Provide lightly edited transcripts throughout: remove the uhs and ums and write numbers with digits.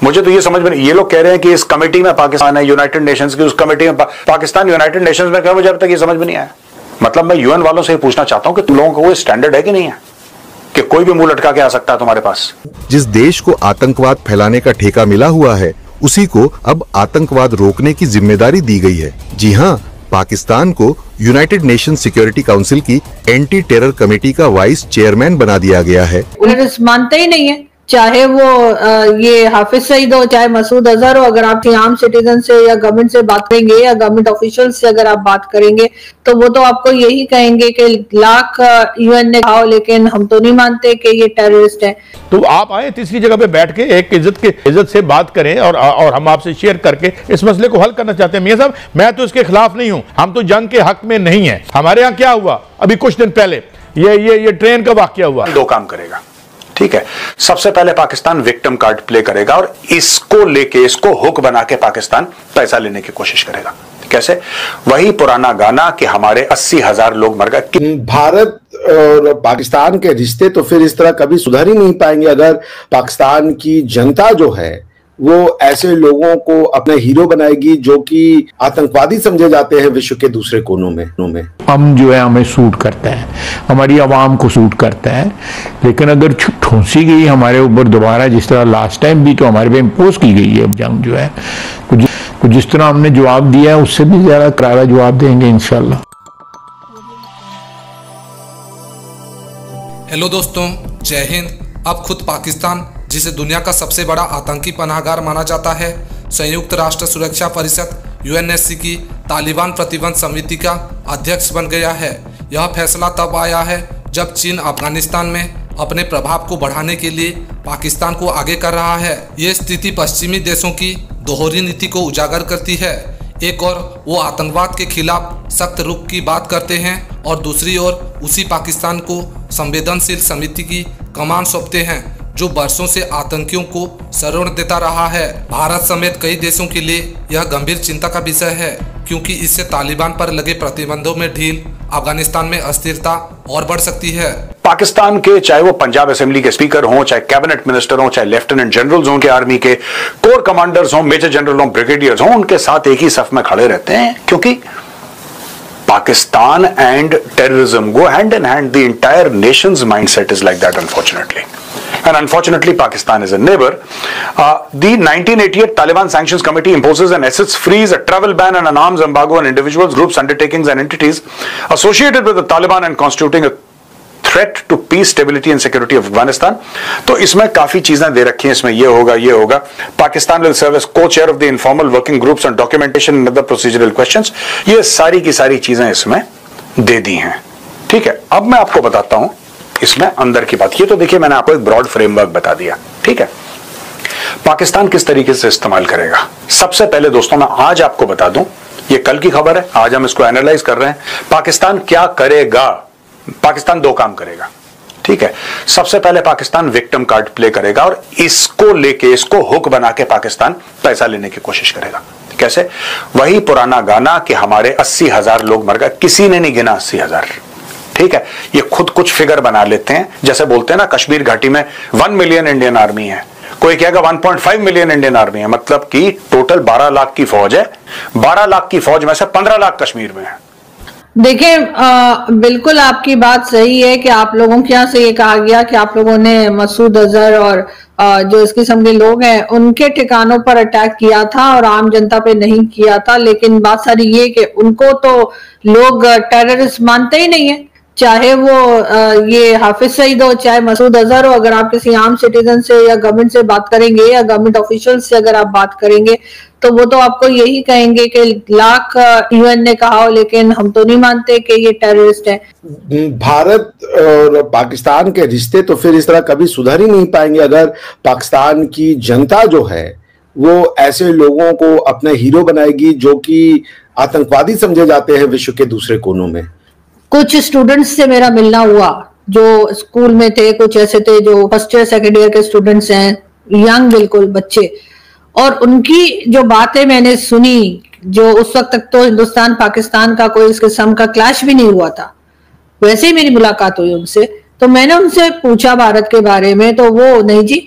मुझे तो ये समझ में नहीं, ये लोग कह रहे हैं कि इस कमेटी में पाकिस्तान है, यूनाइटेड नेशंस की, उस कमेटी में पाकिस्तान यूनाइटेड नेशंस में, क्या मुझे अब तक ये समझ में नहीं आया। मतलब मैं यूएन वालों से पूछना चाहता हूं कि तुम लोगों को वो स्टैंडर्ड है कि नहीं है कि कोई भी मुंह लटका के आ सकता है तुम्हारे पास। जिस देश को आतंकवाद फैलाने का ठेका मिला हुआ है, उसी को अब आतंकवाद रोकने की जिम्मेदारी दी गई है। जी हाँ, पाकिस्तान को यूनाइटेड नेशन सिक्योरिटी काउंसिल की एंटी टेरर कमेटी का वाइस चेयरमैन बना दिया गया है। मानते ही नहीं है, चाहे वो ये हाफिज सईद हो, चाहे मसूद अजहर हो। अगर आप आम सिटीजन से या गवर्नमेंट से बात करेंगे या गवर्नमेंट ऑफिशियल से अगर आप बात करेंगे तो वो तो आपको यही कहेंगे कि लाख यूएन ने कहा, लेकिन हम तो नहीं मानते कि ये टेररिस्ट है। तो आप आए तीसरी जगह पे बैठ के एक इज्जत से बात करें और हम आपसे शेयर करके इस मसले को हल करना चाहते हैं। मियां साहब, मैं तो इसके खिलाफ नहीं हूं, हम तो जंग के हक में नहीं है। हमारे यहाँ क्या हुआ अभी कुछ दिन पहले, ये ट्रेन का वाकया हुआ। दो काम करेगा, ठीक है। सबसे पहले पाकिस्तान विक्टिम कार्ड प्ले करेगा और इसको लेके, इसको हुक बना के पाकिस्तान पैसा लेने की कोशिश करेगा। कैसे? वही पुराना गाना कि हमारे 80,000 लोग मर गए। भारत और पाकिस्तान के रिश्ते तो फिर इस तरह कभी सुधर ही नहीं पाएंगे अगर पाकिस्तान की जनता जो है वो ऐसे लोगों को अपने हीरो बनाएगी जो कि आतंकवादी समझे जाते हैं विश्व के दूसरे कोनों में। हम जो है हमें सूट करता है, हमारी आवाम को सूट करता है, लेकिन अगर ठूंसी गई हमारे ऊपर दोबारा, जिस तरह लास्ट टाइम भी तो हमारे पे इम्पोज की गई है जंग जो है, कुछ जिस तरह हमने जवाब दिया है उससे भी ज्यादा करारा जवाब देंगे इंशाल्लाह। हेलो दोस्तों, जय हिंद। अब खुद पाकिस्तान, जिसे दुनिया का सबसे बड़ा आतंकी पनाहगार माना जाता है, संयुक्त राष्ट्र सुरक्षा परिषद यूएनएससी की तालिबान प्रतिबंध समिति का अध्यक्ष बन गया है। यह फैसला तब आया है जब चीन अफगानिस्तान में अपने प्रभाव को बढ़ाने के लिए पाकिस्तान को आगे कर रहा है। ये स्थिति पश्चिमी देशों की दोहरी नीति को उजागर करती है। एक ओर वो आतंकवाद के खिलाफ सख्त रुख की बात करते हैं और दूसरी ओर उसी पाकिस्तान को संवेदनशील समिति की कमान सौंपते हैं जो वर्षों से आतंकियों को शरण देता रहा है। भारत समेत कई देशों के लिए यह गंभीर चिंता का विषय है, क्योंकि इससे तालिबान पर लगे प्रतिबंधों में ढील, अफगानिस्तान में अस्थिरता और बढ़ सकती है। पाकिस्तान के चाहे वो पंजाब असेंबली के स्पीकर हों, चाहे कैबिनेट मिनिस्टर हों, चाहे लेफ्टिनेंट जनरल्स हों के आर्मी के, कोर कमांडर्स हों, मेजर जनरल हों, ब्रिगेडियर्स हों, उनके साथ एक ही सफ में खड़े रहते हैं, क्योंकि Pakistan and terrorism go hand in hand. The entire nation's mindset is like that, unfortunately. And unfortunately, Pakistan is a neighbor. The 1988 Taliban Sanctions Committee imposes an assets freeze, a travel ban, and an arms embargo on individuals, groups, undertakings, and entities associated with the Taliban and constituting a threat to peace, stability, and security of Afghanistan. तो इसमें काफी चीजें दे रखी हैं, इसमें ये होगा। Pakistan will serve as co-chair of the informal working groups on documentation and other procedural questions. ये सारी की सारी चीजें इसमें दे दी हैं, ठीक है। अब मैं आपको बताता हूं इसमें अंदर की बात। ये तो देखिए मैंने आपको एक ब्रॉड फ्रेमवर्क बता दिया, ठीक है। पाकिस्तान किस तरीके से इस्तेमाल करेगा, सबसे पहले दोस्तों मैं आज आपको बता दूं, ये कल की खबर है, आज हम इसको एनालाइज कर रहे हैं। पाकिस्तान क्या करेगा? पाकिस्तान दो काम करेगा, ठीक है। सबसे पहले पाकिस्तान विक्टिम कार्ड प्ले करेगा और इसको लेके, इसको हुक बना के पाकिस्तान पैसा लेने की कोशिश करेगा। कैसे? वही पुराना गाना कि हमारे 80,000 लोग मर गए। किसी ने नहीं गिना 80,000, ठीक है। ये खुद कुछ फिगर बना लेते हैं, जैसे बोलते हैं ना कश्मीर घाटी में 1 मिलियन इंडियन आर्मी है, कोई कहेगा 1.5 मिलियन इंडियन आर्मी है, मतलब कि टोटल 12 लाख की फौज है। 12 लाख की फौज में से 15 लाख कश्मीर में है। देखिए, बिल्कुल आपकी बात सही है कि आप लोगों के यहाँ से ये कहा गया कि आप लोगों ने मसूद अजहर और जो इस किस्म के लोग हैं उनके ठिकानों पर अटैक किया था और आम जनता पे नहीं किया था। लेकिन बात सारी ये कि उनको तो लोग टेररिस्ट मानते ही नहीं है, चाहे वो ये हाफिज सईद हो, चाहे मसूद अजहर हो। अगर आप किसी आम सिटीजन से या गवर्नमेंट से बात करेंगे या गवर्नमेंट ऑफिशियल से अगर आप बात करेंगे तो वो तो आपको यही कहेंगे कि लाख यूएन ने कहा, लेकिन हम तो नहीं मानते कि ये टेररिस्ट है। भारत और पाकिस्तान के रिश्ते तो फिर इस तरह कभी सुधर ही नहीं पाएंगे अगर पाकिस्तान की जनता जो है वो ऐसे लोगों को अपने हीरो बनाएगी जो कि आतंकवादी समझे जाते हैं विश्व के दूसरे कोनों में। कुछ स्टूडेंट्स से मेरा मिलना हुआ जो स्कूल में थे, कुछ ऐसे थे जो फर्स्ट ईयर सेकेंड ईयर के स्टूडेंट्स हैं, यंग बिल्कुल बच्चे, और उनकी जो बातें मैंने सुनी, जो उस वक्त तक तो हिंदुस्तान पाकिस्तान का कोई इस किस्म का क्लैश भी नहीं हुआ था, वैसे ही मेरी मुलाकात हुई उनसे। तो मैंने उनसे पूछा भारत के बारे में, तो वो नहीं जी,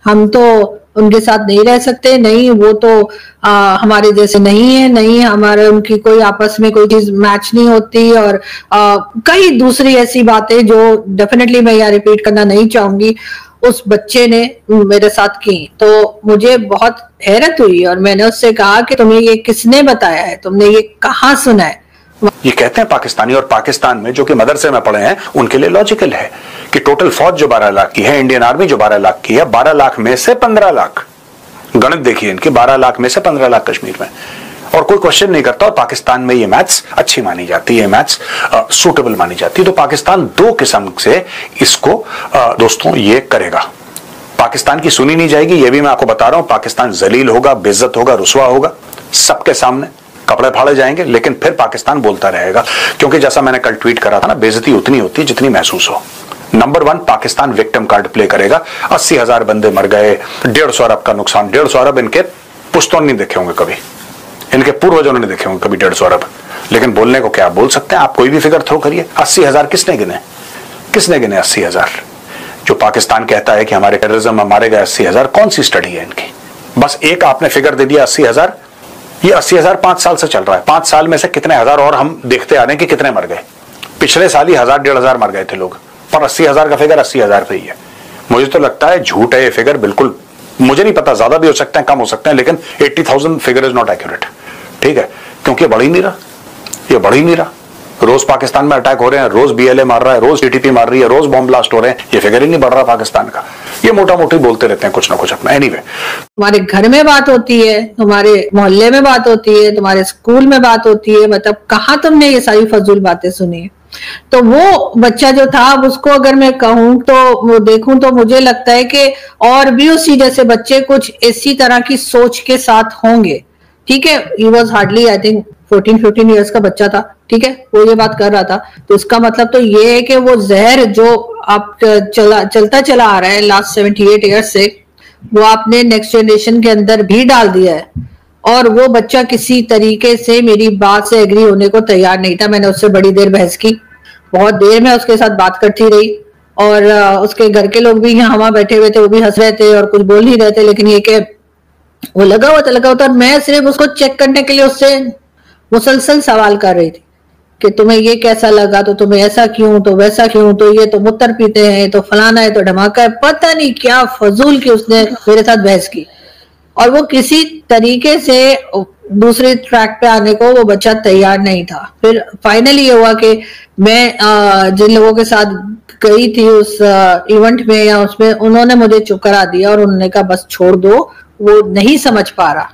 हम तो उनके साथ नहीं रह सकते, नहीं वो तो हमारे जैसे नहीं है, नहीं हमारे उनकी कोई आपस में कोई चीज मैच नहीं होती, और कई दूसरी ऐसी बातें जो डेफिनेटली मैं यहाँ रिपीट करना नहीं चाहूंगी उस बच्चे ने मेरे साथ की। तो मुझे बहुत हैरत हुई और मैंने उससे कहा कि तुम्हें ये किसने बताया है, तुमने ये कहाँ सुना है? ये कहते हैं पाकिस्तानी, और पाकिस्तान में जो कि मदरसे में पढ़े हैं उनके लिए लॉजिकल है कि टोटल फौज जो 12 लाख की है, इंडियन आर्मी जो 12 लाख की है, 12 लाख में से 15 लाख, गणित देखिए इनकी, 12 लाख में से 15 लाख कश्मीर में, और कोई क्वेश्चन नहीं करता। और पाकिस्तान में ये मैथ्स अच्छी मानी जाती है, मैथ्स सूटेबल मानी जाती है। तो पाकिस्तान दो किस्म से इसको दोस्तों ये करेगा। पाकिस्तान की सुनी नहीं जाएगी, ये भी मैं आपको बता रहा हूं। पाकिस्तान जलील होगा, बेइज्जत होगा, रुसवा होगा, सबके सामने कपड़े फाड़े जाएंगे, लेकिन फिर पाकिस्तान बोलता रहेगा, क्योंकि जैसा मैंने कल ट्वीट करा था ना, बेइज्जती उतनी होती है जितनी महसूस हो। Number 1, Pakistan victim card play करेगा। 80,000 बंदे मर गए, 150 अरब का नुकसान, 150 अरब इनके पुश्तों नहीं देखे होंगे कभी, इनके पूर्वजों ने देखे होंगे कभी 150 अरब, लेकिन बोलने को क्या बोल सकते हैं आप? कोई भी फिगर थ्रो करिए। 80,000 किसने गिने? किसने गिने 80,000? जो पाकिस्तान कहता है कि हमारे टेररिज्म में मारे गए 80,000, कौन सी स्टडी है इनकी? बस एक आपने फिगर दे दिया 80,000। ये 80,000 5 साल से चल रहा है। 5 साल में से कितने हजार और हम देखते आ रहे हैं कि कितने मर गए। पिछले साल ही 1,000-1,500 मर गए थे लोग, पर 80,000 का फिगर 80,000 पे ही है। मुझे तो लगता है झूठ है ये फिगर, बिल्कुल। मुझे नहीं पता, ज्यादा भी हो सकते हैं, कम हो सकते हैं, लेकिन 80,000 फिगर इज नॉट एक्यूरेट, ठीक है? क्योंकि बढ़ ही नहीं रहा, ये बढ़ ही नहीं रहा। रोज पाकिस्तान में अटैक हो रहे हैं, रोज BLA मार रहा है, रोज TTP मार रही है, रोज बॉम्ब ब्लास्ट हो रहे हैं, ये फिगर ही नहीं बढ़ रहा पाकिस्तान का। ये मोटा मोटी बोलते रहते हैं कुछ ना कुछ अपना। एनीवे, तुम्हारे घर में बात होती है, तुम्हारे मोहल्ले में बात होती है, तुम्हारे स्कूल में बात होती है, मतलब कहाँ तुमने ये सारी फजूल बातें सुनी है? तो वो बच्चा जो था, अब उसको अगर मैं कहूं तो वो देखूं तो मुझे लगता है कि और भी उसी जैसे बच्चे कुछ इसी तरह की सोच के साथ होंगे, ठीक है? He was hardly I think 14-15 years का बच्चा था, ठीक है? वो ये बात कर रहा था, तो इसका मतलब तो ये है कि वो जहर जो आप चलता चला आ रहा है लास्ट 78 ईयर्स से, वो आपने नेक्स्ट जनरेशन के अंदर भी डाल दिया है। और वो बच्चा किसी तरीके से मेरी बात से एग्री होने को तैयार नहीं था। मैंने उससे बड़ी देर बहस की, बहुत देर मैं उसके साथ बात करती रही, और उसके घर के लोग भी यहाँ वहां बैठे हुए थे, वो भी हंस रहे थे और कुछ बोल नहीं रहे थे, लेकिन ये कि वो लगा हुआ था, और मैं सिर्फ उसको चेक करने के लिए उससे मुसलसल सवाल कर रही थी कि तुम्हें ये कैसा लगा, तो तुम्हें ऐसा क्यों, तो वैसा क्यों, तो ये तो मुत्तर पीते हैं, तो फलाना है, तो धमाका है, पता नहीं क्या फजूल की उसने मेरे साथ बहस की। और वो किसी तरीके से दूसरे ट्रैक पे आने को वो बच्चा तैयार नहीं था। फिर फाइनली ये हुआ कि मैं जिन लोगों के साथ गई थी उस इवेंट में या उसमें, उन्होंने मुझे चुप करा दिया और उन्होंने कहा बस छोड़ दो, वो नहीं समझ पा रहा।